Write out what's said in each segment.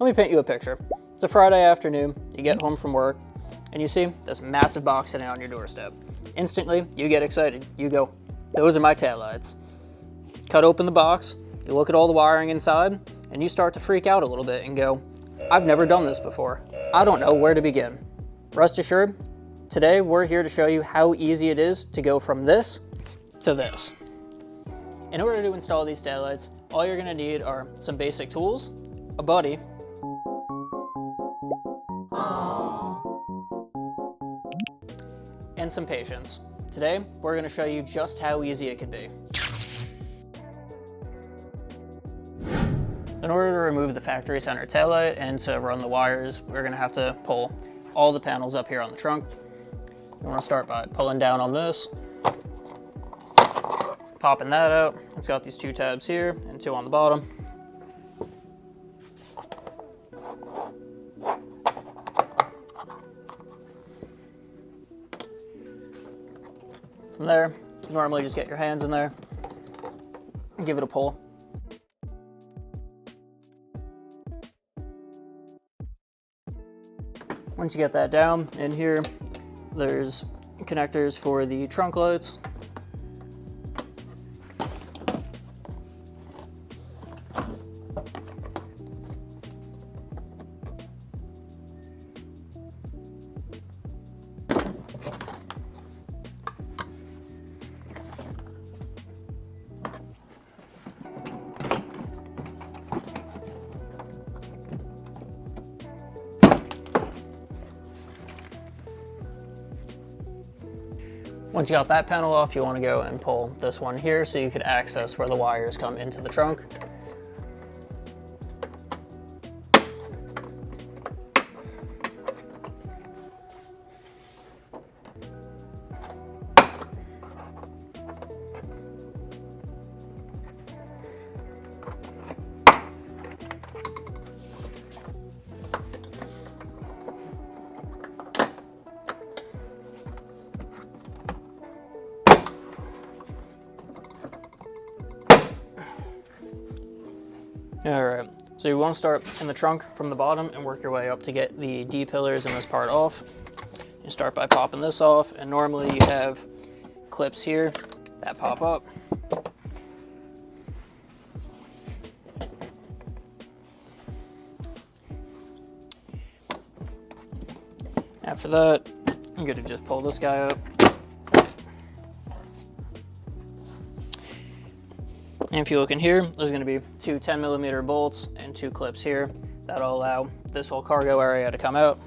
Let me paint you a picture. It's a Friday afternoon, you get home from work, and you see this massive box sitting on your doorstep. Instantly, you get excited. You go, those are my taillights. Cut open the box, you look at all the wiring inside, and you start to freak out a little bit and go, I've never done this before. I don't know where to begin. Rest assured, today we're here to show you how easy it is to go from this to this. In order to install these taillights, all you're gonna need are some basic tools, a buddy, and some patience. Today, we're gonna show you just how easy it could be. In order to remove the factory center taillight and to run the wires, we're gonna have to pull all the panels up here on the trunk. You wanna start by pulling down on this, popping that out. It's got these two tabs here and two on the bottom. From there, you normally just get your hands in there and give it a pull. Once you get that down, in here, there's connectors for the trunk lights. Once you got that panel off, you want to go and pull this one here so you can access where the wires come into the trunk. All right, so you want to start in the trunk from the bottom and work your way up to get the D pillars in this part off. You start by popping this off, and normally you have clips here that pop up. After that, I'm going to just pull this guy up. And if you look in here, there's going to be two 10mm bolts and two clips here that'll allow this whole cargo area to come out.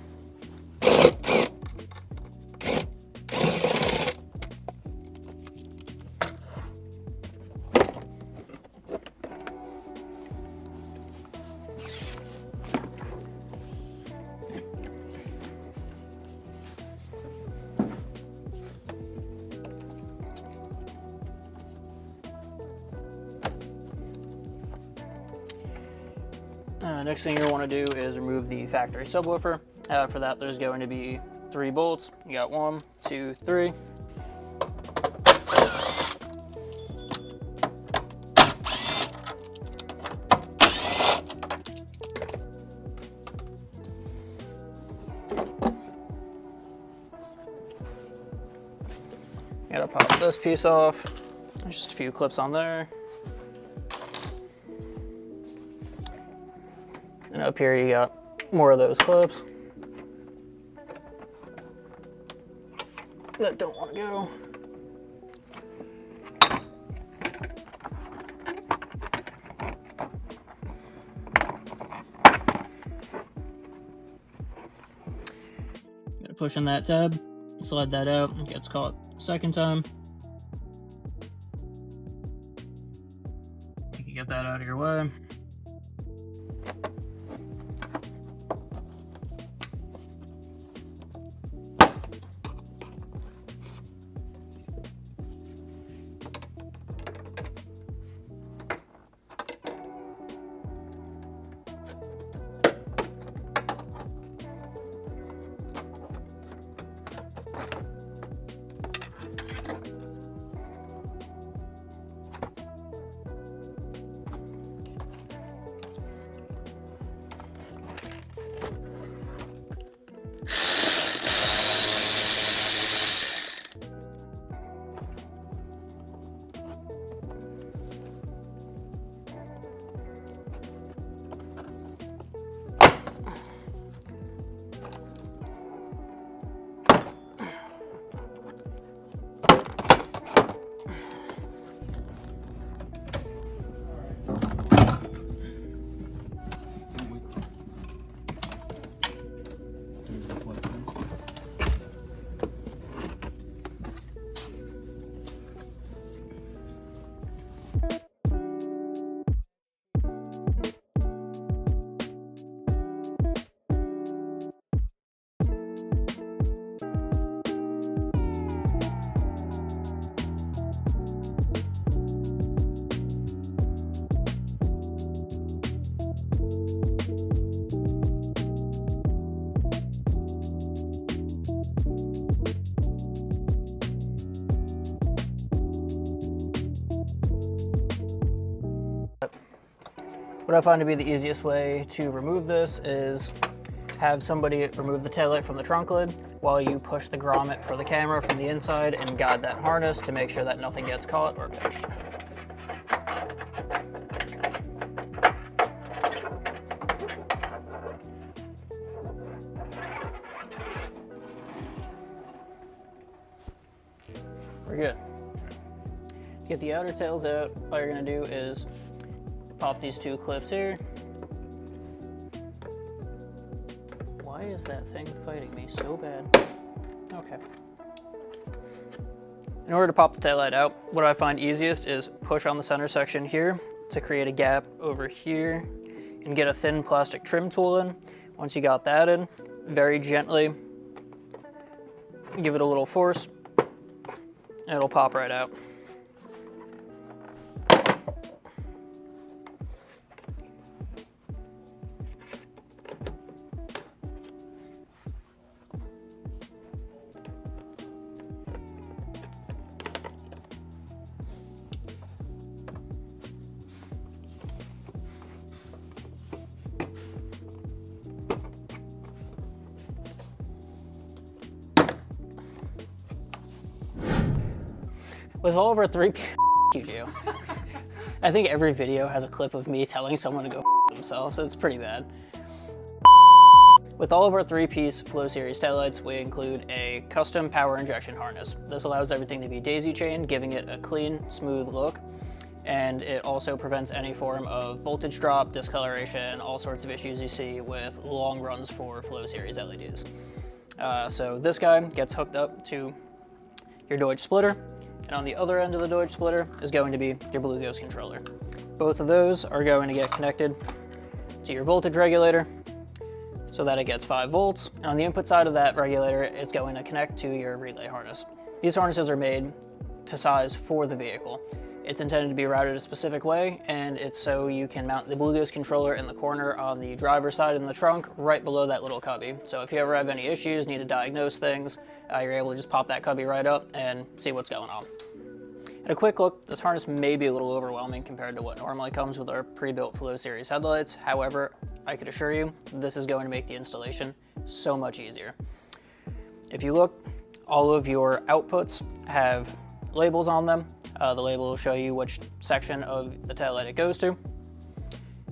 Next thing you want to do is remove the factory subwoofer. For that, there's going to be 3 bolts. You got 1, 2, 3. Gotta pop this piece off. There's just a few clips on there. And up here you got more of those clips that don't want to go. Gonna push on that tab, slide that out, it gets caught second time. You can get that out of your way. What I find to be the easiest way to remove this is have somebody remove the taillight from the trunk lid while you push the grommet for the camera from the inside and guide that harness to make sure that nothing gets caught or pinched. We're good. To get the outer tails out, all you're gonna do is pop these two clips here. Why is that thing fighting me so bad? Okay. In order to pop the taillight out, what I find easiest is push on the center section here to create a gap over here and get a thin plastic trim tool in. Once you got that in, very gently give it a little force and it'll pop right out. With all of our you do. I think every video has a clip of me telling someone to go themselves. It's pretty bad. With all of our 3-piece Flow Series taillights, we include a custom power injection harness. This allows everything to be daisy chained, giving it a clean, smooth look. And it also prevents any form of voltage drop, discoloration, all sorts of issues you see with long runs for Flow Series LEDs. So this guy gets hooked up to your Dodge splitter. And on the other end of the Dodge splitter is going to be your Blue Ghost controller. Both of those are going to get connected to your voltage regulator so that it gets 5 volts. And on the input side of that regulator, it's going to connect to your relay harness. These harnesses are made to size for the vehicle. It's intended to be routed a specific way, and it's so you can mount the Blue Ghost controller in the corner on the driver's side in the trunk, right below that little cubby. So if you ever have any issues, need to diagnose things, you're able to just pop that cubby right up and see what's going on. At a quick look, this harness may be a little overwhelming compared to what normally comes with our pre-built Flow Series headlights. However, I could assure you, this is going to make the installation so much easier. If you look, all of your outputs have labels on them. The label will show you which section of the taillight it goes to.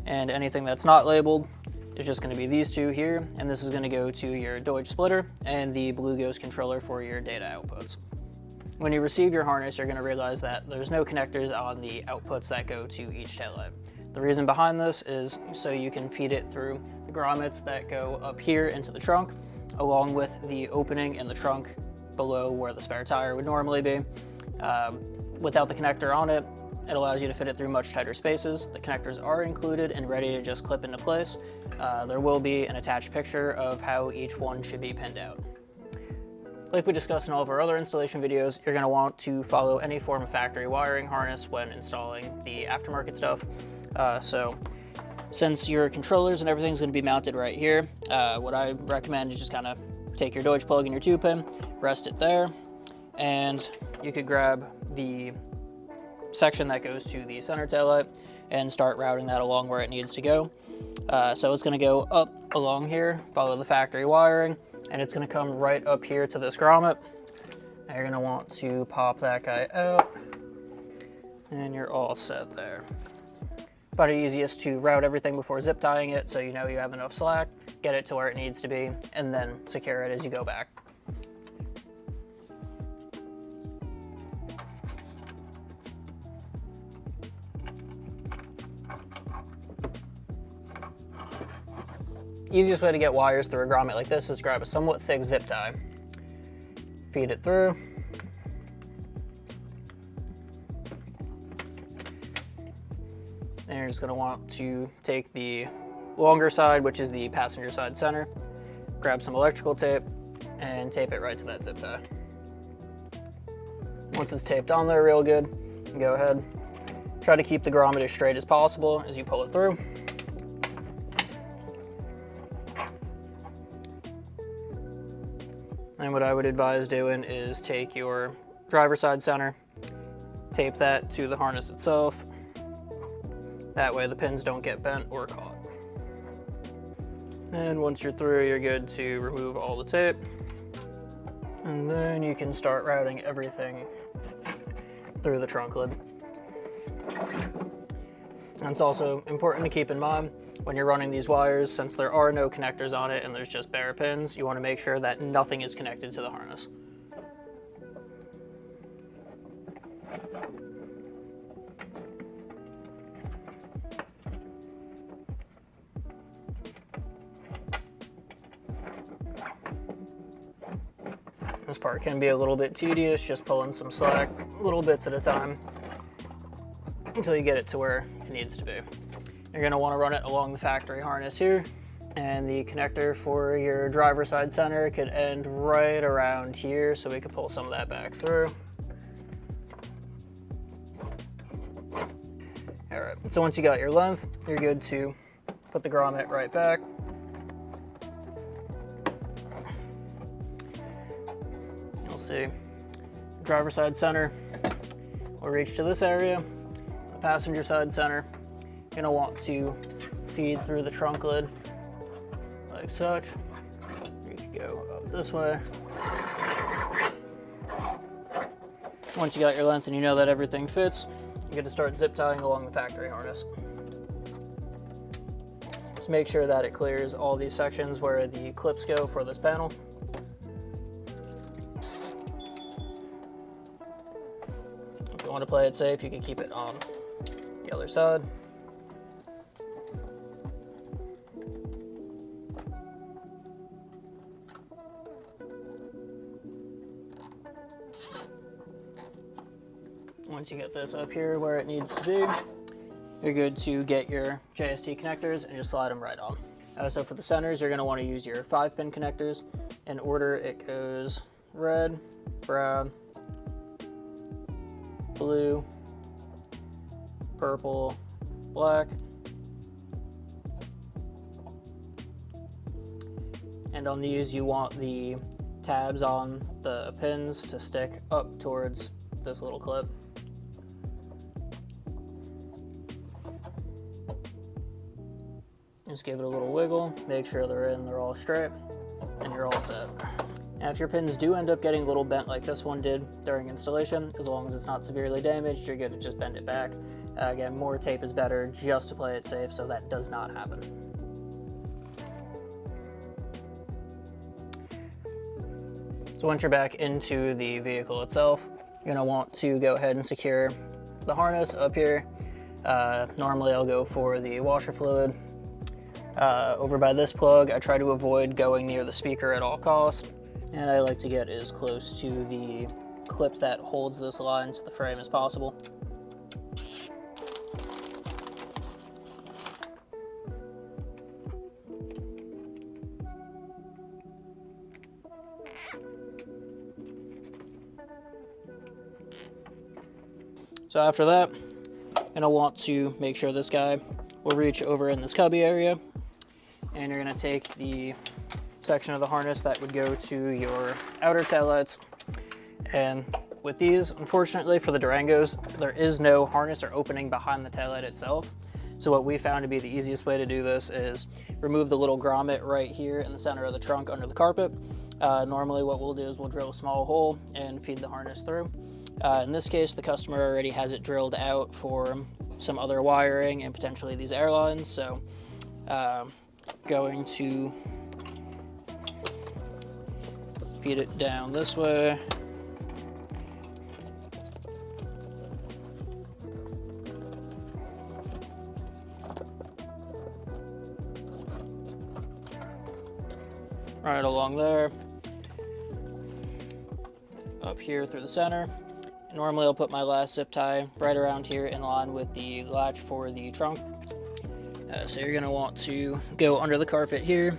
And anything that's not labeled is just going to be these two here, and this is going to go to your Dodge splitter and the Blue Ghost controller for your data outputs. When you receive your harness, you're going to realize that there's no connectors on the outputs that go to each taillight. The reason behind this is so you can feed it through the grommets that go up here into the trunk, along with the opening in the trunk below where the spare tire would normally be. Without the connector on it, it allows you to fit it through much tighter spaces. The connectors are included and ready to just clip into place. There will be an attached picture of how each one should be pinned out. Like we discussed in all of our other installation videos, you're going to want to follow any form of factory wiring harness when installing the aftermarket stuff. So since your controllers and everything's going to be mounted right here, what I recommend is just kind of take your Dodge plug and your 2-pin, rest it there, and you could grab the section that goes to the center taillight and start routing that along where it needs to go. So it's going to go up along here, follow the factory wiring, and it's going to come right up here to this grommet. Now you're going to want to pop that guy out, and you're all set there. Find it easiest to route everything before zip tying it so you know you have enough slack, get it to where it needs to be, and then secure it as you go back. Easiest way to get wires through a grommet like this is grab a somewhat thick zip tie, feed it through, and you're just going to want to take the longer side, which is the passenger side center, grab some electrical tape, and tape it right to that zip tie. Once it's taped on there real good, go ahead, try to keep the grommet as straight as possible as you pull it through. And what I would advise doing is take your driver's side center, tape that to the harness itself, That way the pins don't get bent or caught. And once you're through, you're good to remove all the tape. And then you can start routing everything through the trunk lid. And it's also important to keep in mind when you're running these wires, since there are no connectors on it and there's just bare pins, you want to make sure that nothing is connected to the harness. This part can be a little bit tedious, just pulling some slack, little bits at a time, until you get it to where it needs to be. You're going to want to run it along the factory harness here, and the connector for your driver's side center could end right around here, so we could pull some of that back through. Alright, so once you got your length, you're good to put the grommet right back. You'll see driver's side center will reach to this area. The passenger side center, you're gonna want to feed through the trunk lid like such. You can go up this way. Once you got your length and you know that everything fits, you're going to start zip tying along the factory harness. Just make sure that it clears all these sections where the clips go for this panel. If you want to play it safe, you can keep it on the other side. Once you get this up here where it needs to be, you're good to get your JST connectors and just slide them right on. So for the centers, you're going to want to use your 5-pin connectors. In order, it goes red, brown, blue, purple, black, and on these you want the tabs on the pins to stick up towards this little clip. Just give it a little wiggle, make sure they're all straight, and you're all set. Now if your pins do end up getting a little bent like this one did during installation, as long as it's not severely damaged, you're good to just bend it back. Again, more tape is better just to play it safe so that does not happen. So once you're back into the vehicle itself, you're gonna want to go ahead and secure the harness up here. Normally I'll go for the washer fluid. Over by this plug, I try to avoid going near the speaker at all costs, and I like to get as close to the clip that holds this line to the frame as possible. So after that, you're gonna want to make sure this guy will reach over in this cubby area, and you're gonna take the section of the harness that would go to your outer taillights. And with these, unfortunately for the Durangos, there is no harness or opening behind the taillight itself. So what we found to be the easiest way to do this is remove the little grommet right here in the center of the trunk under the carpet. Normally what we'll do is we'll drill a small hole and feed the harness through. In this case, the customer already has it drilled out for some other wiring and potentially these airlines. So going to feed it down this way. Right along there, up here through the center. Normally I'll put my last zip tie right around here in line with the latch for the trunk. So you're gonna want to go under the carpet here,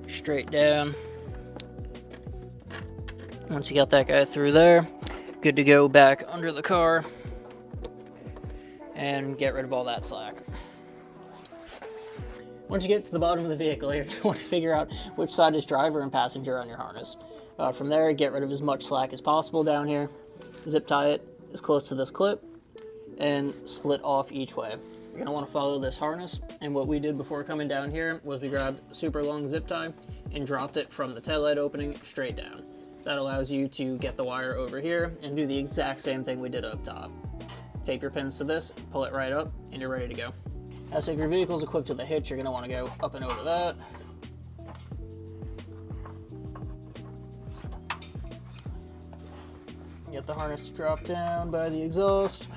straight down. Once you got that guy through there, good to go back under the car and get rid of all that slack. Once you get to the bottom of the vehicle, you're gonna want to figure out which side is driver and passenger on your harness. From there, get rid of as much slack as possible down here. Zip tie it as close to this clip and split off each way. You're gonna wanna follow this harness, and what we did before coming down here was we grabbed a super long zip tie and dropped it from the taillight opening straight down. That allows you to get the wire over here and do the exact same thing we did up top. Tape your pins to this, pull it right up, and you're ready to go. Now, so if your vehicle is equipped with a hitch, you're gonna wanna go up and over that. Get the harness dropped down by the exhaust.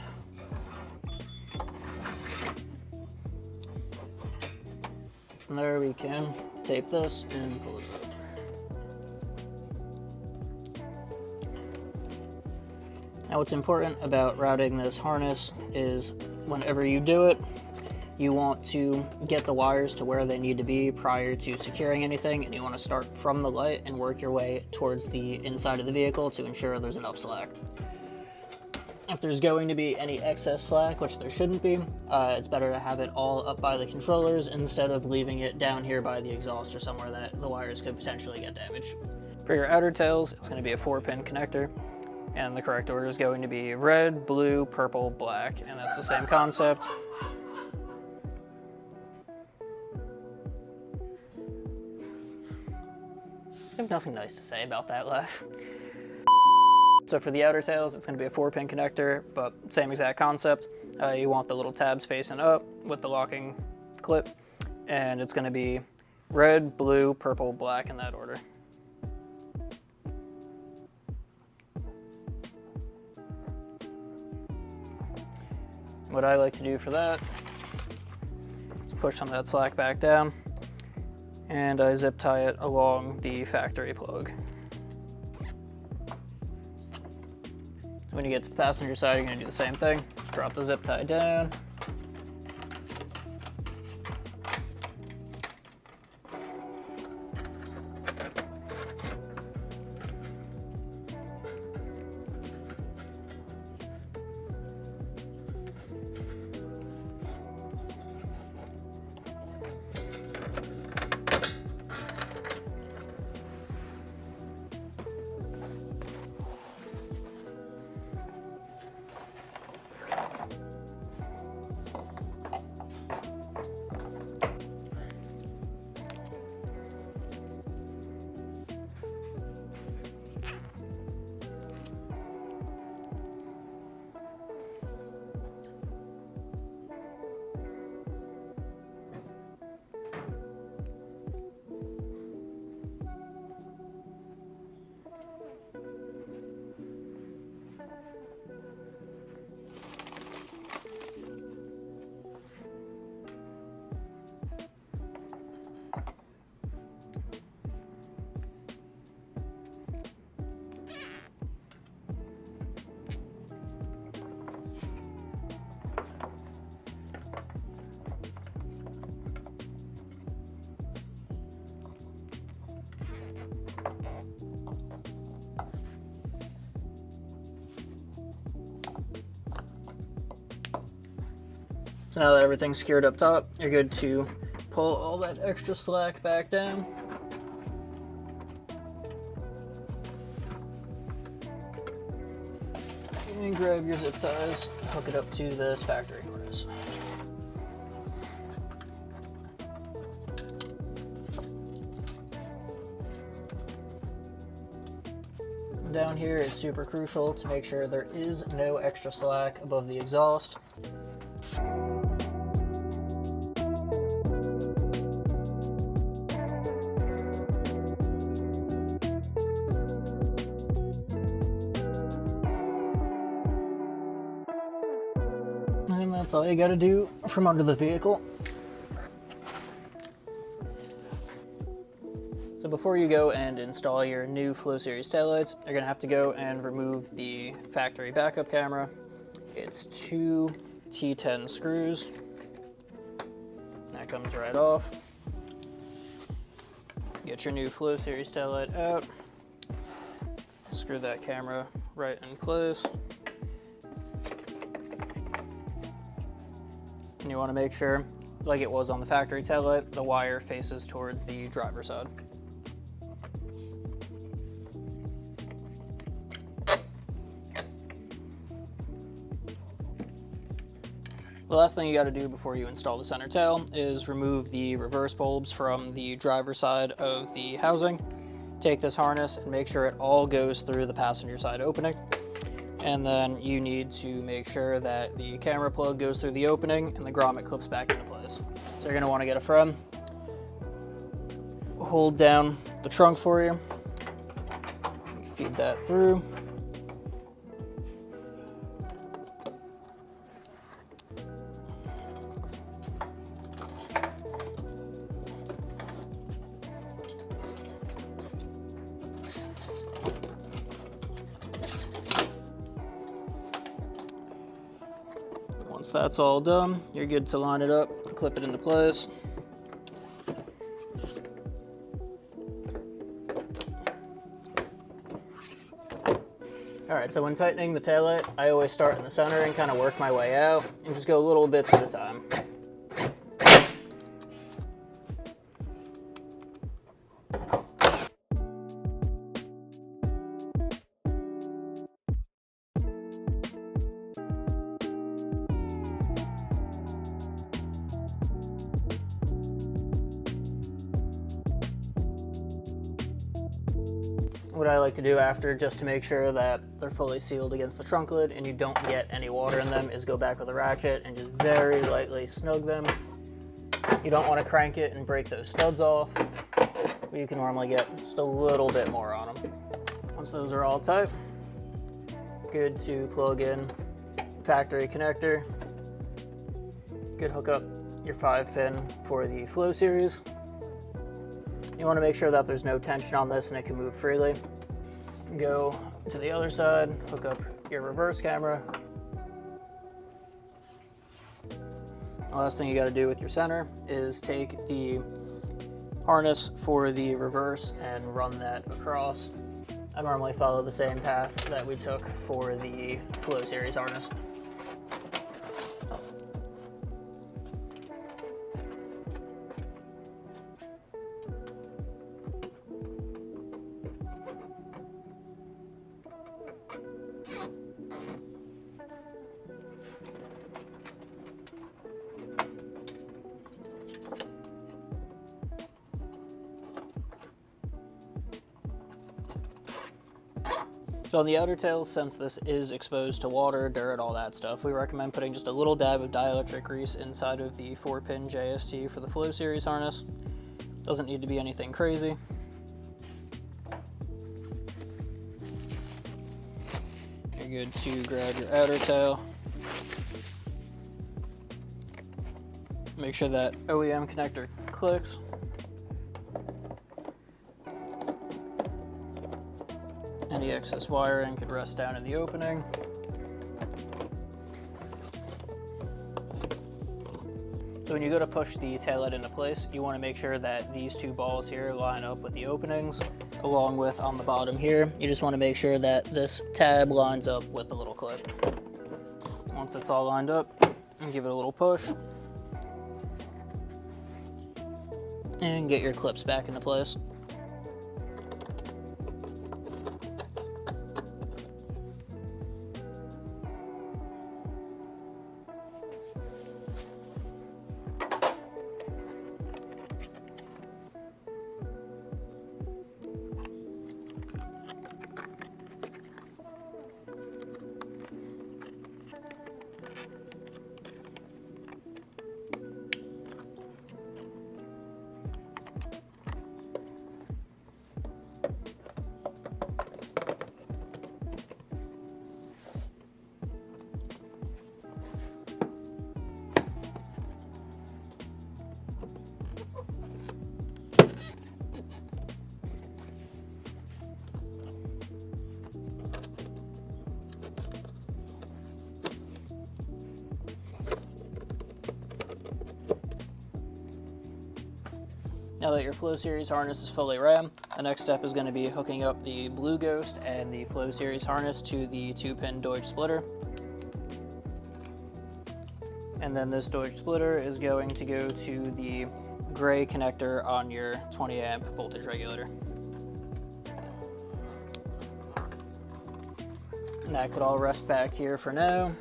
From there we can tape this and pull it up. Now what's important about routing this harness is whenever you do it, you want to get the wires to where they need to be prior to securing anything, and you want to start from the light and work your way towards the inside of the vehicle to ensure there's enough slack. If there's going to be any excess slack, which there shouldn't be, it's better to have it all up by the controllers instead of leaving it down here by the exhaust or somewhere that the wires could potentially get damaged. For your outer tails, it's going to be a 4-pin connector, and the correct order is going to be red, blue, purple, black, and that's the same concept. I have nothing nice to say about that laugh. So for the outer tails, it's going to be a 4-pin connector, but same exact concept. You want the little tabs facing up with the locking clip, and it's going to be red, blue, purple, black in that order. What I like to do for that is push some of that slack back down, and I zip tie it along the factory plug. When you get to the passenger side, you're going to do the same thing. Just drop the zip tie down. So now that everything's secured up top, you're good to pull all that extra slack back down. And grab your zip ties, hook it up to this factory harness. Down here, it's super crucial to make sure there is no extra slack above the exhaust. And that's all you gotta do from under the vehicle. So before you go and install your new Flow Series taillights, you're gonna have to go and remove the factory backup camera. It's 2 T10 screws. That comes right off. Get your new Flow Series taillight out. Screw that camera right in place. And you want to make sure, like it was on the factory taillight, the wire faces towards the driver's side. The last thing you got to do before you install the center tail is remove the reverse bulbs from the driver's side of the housing. Take this harness and make sure it all goes through the passenger side opening. And then you need to make sure that the camera plug goes through the opening and the grommet clips back into place. So you're going to want to get a friend, hold down the trunk for you, feed that through. Once that's all done, you're good to line it up, clip it into place. Alright, so when tightening the taillight, I always start in the center and kind of work my way out and just go little bits at a time. What I like to do after, just to make sure that they're fully sealed against the trunk lid and you don't get any water in them, is go back with a ratchet and just very lightly snug them. You don't want to crank it and break those studs off, but you can normally get just a little bit more on them. Once those are all tight, good to plug in factory connector. Good hook up your 5-pin for the flow series. You want to make sure that there's no tension on this and it can move freely. Go to the other side, hook up your reverse camera. The last thing you got to do with your center is take the harness for the reverse and run that across. I normally follow the same path that we took for the flow series harness. So on the outer tails, since this is exposed to water, dirt, all that stuff, we recommend putting just a little dab of dielectric grease inside of the 4-pin JST for the flow series harness. Doesn't need to be anything crazy. You're good to grab your outer tail. Make sure that OEM connector clicks. Any excess wiring could rest down in the opening. So when you go to push the taillight into place, you want to make sure that these two balls here line up with the openings, along with on the bottom here. You just want to make sure that this tab lines up with the little clip. Once it's all lined up, give it a little push. And get your clips back into place. Now that your Flow Series harness is fully ran, the next step is going to be hooking up the Blue Ghost and the Flow Series harness to the 2-pin Dodge splitter. And then this Dodge splitter is going to go to the gray connector on your 20 amp voltage regulator. And that could all rest back here for now.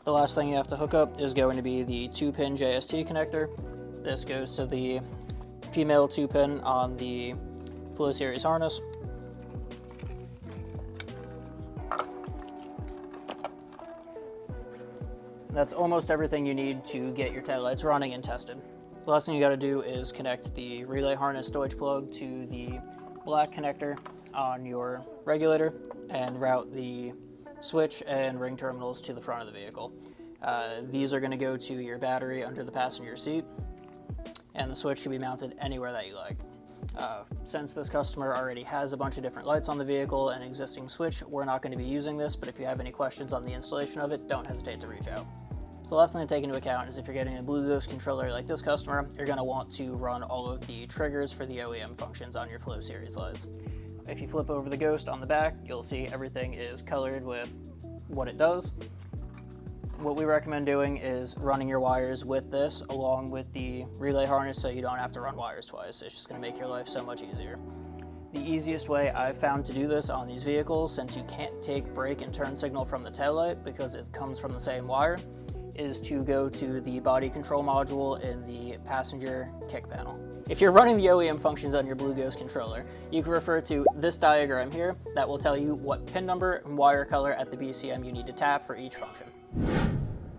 The last thing you have to hook up is going to be the 2-pin JST connector. This goes to the female 2-pin on the Flow Series harness. That's almost everything you need to get your taillights running and tested. The last thing you got to do is connect the relay harness Dodge plug to the black connector on your regulator and route the switch and ring terminals to the front of the vehicle. These are going to go to your battery under the passenger seat, and the switch can be mounted anywhere that you like. Since this customer already has a bunch of different lights on the vehicle and existing switch, we're not going to be using this, but if you have any questions on the installation of it, don't hesitate to reach out. The last thing to take into account is if you're getting a Blue Ghost controller like this customer, you're going to want to run all of the triggers for the OEM functions on your Flow Series lights. If you flip over the Ghost on the back, you'll see everything is colored with what it does. What we recommend doing is running your wires with this along with the relay harness so you don't have to run wires twice. It's just going to make your life so much easier. The easiest way I've found to do this on these vehicles, since you can't take brake and turn signal from the taillight because it comes from the same wire, is to go to the body control module in the passenger kick panel. If you're running the OEM functions on your Blue Ghost controller, you can refer to this diagram here that will tell you what pin number and wire color at the BCM you need to tap for each function.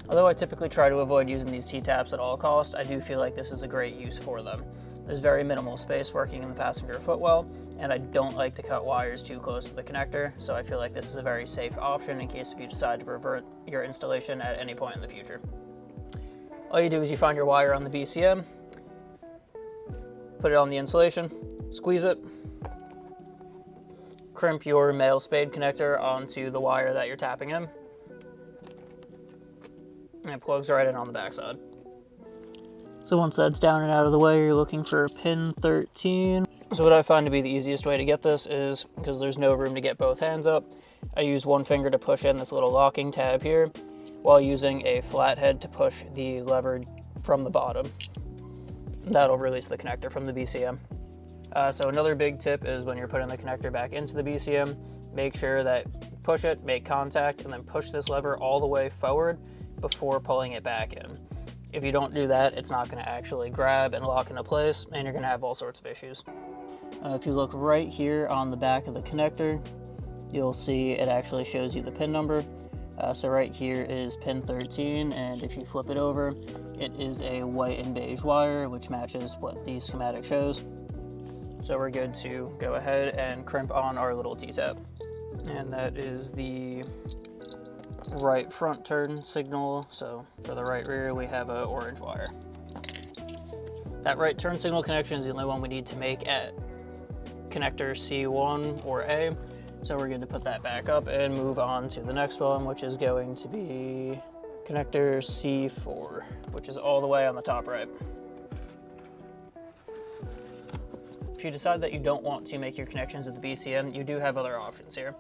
Although I typically try to avoid using these T-taps at all costs, I do feel like this is a great use for them. There's very minimal space working in the passenger footwell, and I don't like to cut wires too close to the connector, so I feel like this is a very safe option in case if you decide to revert your installation at any point in the future. All you do is you find your wire on the BCM, put it on the insulation, squeeze it, crimp your male spade connector onto the wire that you're tapping in, and it plugs right in on the backside. So once that's down and out of the way, you're looking for pin 13. So what I find to be the easiest way to get this is, because there's no room to get both hands up, I use one finger to push in this little locking tab here, while using a flathead to push the lever from the bottom. That'll release the connector from the BCM. So another big tip is when you're putting the connector back into the BCM, make sure that push it, make contact, and then push this lever all the way forward before pulling it back in. If you don't do that, it's not going to actually grab and lock into place, and you're going to have all sorts of issues. If you look right here on the back of the connector, you'll see it actually shows you the pin number. So right here is pin 13, and if you flip it over, it is a white and beige wire, which matches what the schematic shows. So we're good to go ahead and crimp on our little T-tap. And that is the right front turn signal, so for the right rear we have an orange wire. That right turn signal connection is the only one we need to make at connector C1 or A, so we're good to put that back up and move on to the next one, which is going to be connector C4, which is all the way on the top right. If you decide that you don't want to make your connections at the BCM, you do have other options here.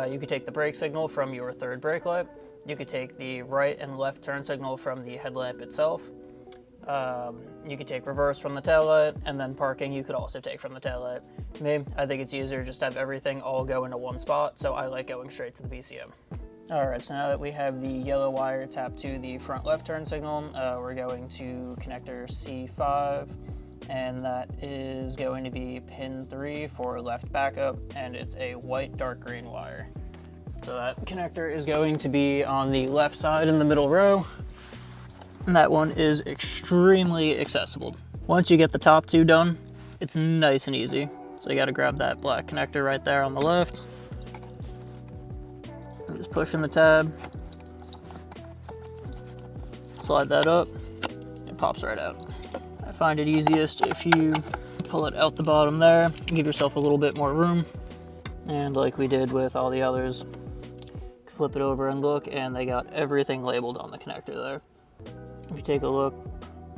You could take the brake signal from your third brake light. You could take the right and left turn signal from the headlamp itself. You could take reverse from the taillight, and then parking you could also take from the taillight. To me, I think it's easier just to have everything all go into one spot, so I like going straight to the BCM. Alright, so now that we have the yellow wire tapped to the front left turn signal, we're going to connector C5, and that is going to be pin 3 for left backup, and it's a white dark green wire. So that connector is going to be on the left side in the middle row, and that one is extremely accessible. Once you get the top two done, it's nice and easy. So you got to grab that black connector right there on the left, and just push in the tab, slide that up, it pops right out. I find it easiest if you pull it out the bottom there, give yourself a little bit more room, and like we did with all the others, flip it over and look, and they got everything labeled on the connector there. If you take a look,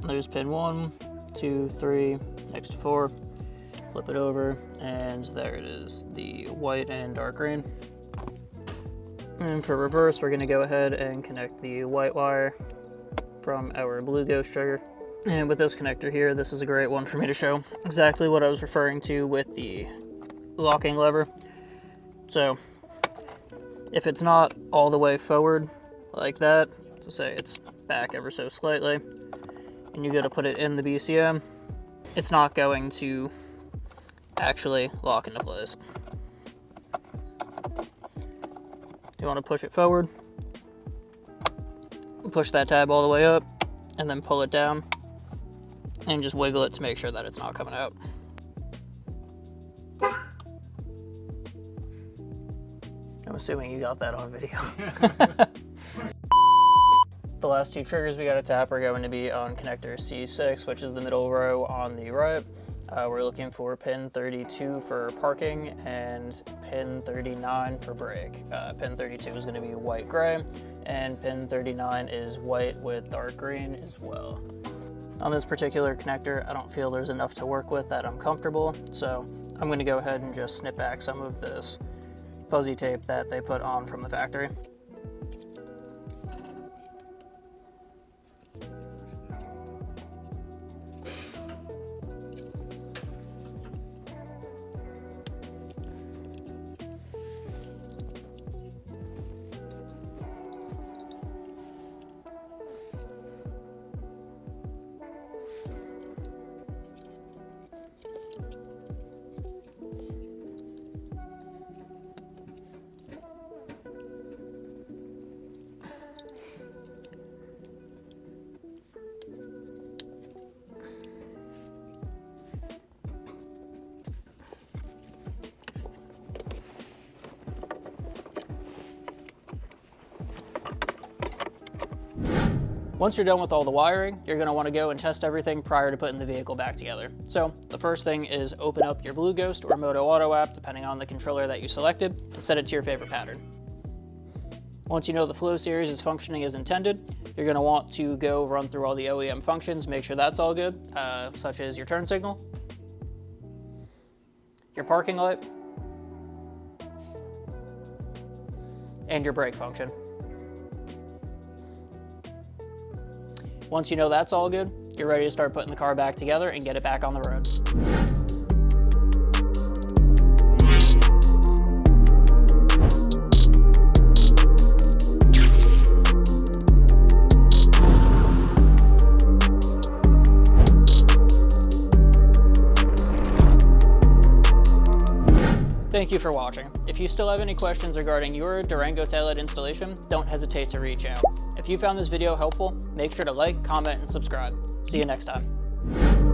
there's pin 1, 2, 3, next to 4, flip it over, and there it is, the white and dark green. And for reverse, we're going to go ahead and connect the white wire from our Blue Ghost trigger. And with this connector here, this is a great one for me to show exactly what I was referring to with the locking lever. So if it's not all the way forward like that, So say it's back ever so slightly, and you go to put it in the BCM, it's not going to actually lock into place. You want to push it forward, push that tab all the way up, and then pull it down, and just wiggle it to make sure that it's not coming out. I'm assuming you got that on video. The last two triggers we got to tap are going to be on connector C6, which is the middle row on the right. We're looking for pin 32 for parking and pin 39 for brake. Pin 32 is going to be white gray, and pin 39 is white with dark green as well. On this particular connector, I don't feel there's enough to work with that I'm comfortable, so I'm going to go ahead and just snip back some of this fuzzy tape that they put on from the factory. Once you're done with all the wiring, you're going to want to go and test everything prior to putting the vehicle back together. So the first thing is open up your Blue Ghost or Moto Auto app, depending on the controller that you selected, and set it to your favorite pattern. Once you know the flow series is functioning as intended, you're going to want to go run through all the OEM functions, make sure that's all good, such as your turn signal, your parking light, and your brake function. Once you know that's all good, you're ready to start putting the car back together and get it back on the road. Thank you for watching. If you still have any questions regarding your Durango taillight installation, don't hesitate to reach out. If you found this video helpful, make sure to like, comment, and subscribe. See you next time.